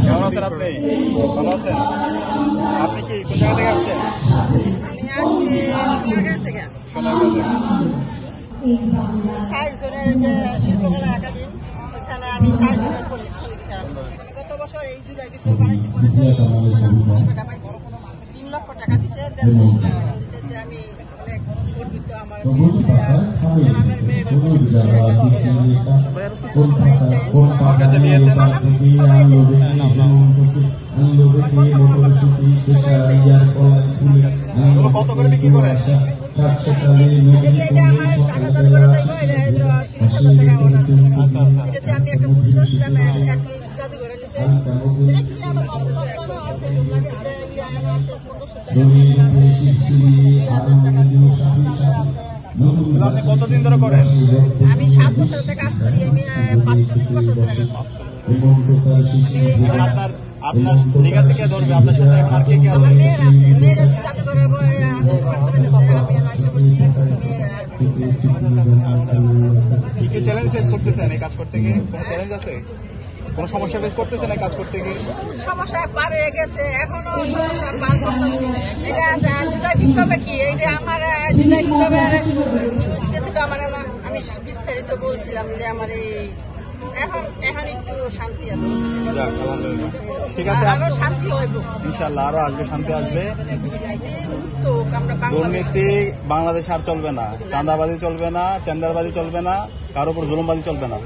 কেমন আছেন আপনি? ভালো আছেন? আপনি কি কোন জায়গা থেকে আসছেন? আমি আসছি সোনারগাঁ থেকে। সোনারগাঁ থেকে। 60 জনের যে শিল্পকলা একাডেমি, ওখানে আমি 60 জনের প্রশিক্ষণ দিতে আসলাম। আমি গত বছর এই জুলাই বিপ্লব বানাইছি পরে তো এই পুরস্কারটা পাইছি। 3 লক্ষ টাকা দিছে, 1.5 লক্ষ টাকা দিছে, যে আমি অনেক গর্বিত। আমার মেয়েদের প্রশিক্ষণ সবাই আমার কাছে নিয়েছেন? সবাই কত করে বিক্রি করেন? এটা আমার টাকা জাদুঘরে যাইব, এটা 30,000 টাকা অর্ডার। এটাতে আমি একটা পুরস্কার ছিলাম, এক জাদুঘরে নিছে। এটা কি আমার আছে, আছে 1500 টাকা আছে। আপনি কতদিন ধরে করেন? আমি 7 বছর থেকে কাজ করি। আমি 45 বছর ধরে কাজ করি। আপনার লিগাসি কে ধরবে? আপনার সাথে এখন আর কে কে আছে? মেয়ের আছে, মেয়েরা যে জাদুঘরে দোকান চলে গেছে, আমি আইসা করছি। কি কি চ্যালেঞ্জ ফেস করতেছেন এই কাজ করতে গিয়ে? কোনো চ্যালেঞ্জ আছে? কোনো সমস্যা ফেস করতেছেন এই কাজ করতে গিয়ে? বহুত সমস্যা পার হয়ে গেছে, এখনো সমস্যা পার করতেছি। এটা জুলাই বিপ্লবে কি, এইটা আমার জুলাই বিপ্লবে ছিল আমার, আমি বিস্তারিত বলছিলাম যে আমার এই এখন একটু শান্তি আছে। ঠিক আছে, আরো শান্তি হইব ইনশাল্লাহ, আরো আসবে, শান্তি আসবে। তো আমরা দুর্নীতি বাংলাদেশ আর চলবে না, চাঁদাবাজি চলবে না, টেন্ডারবাজি চলবে না, কারোর উপর জুলুমবাজি চলবে না।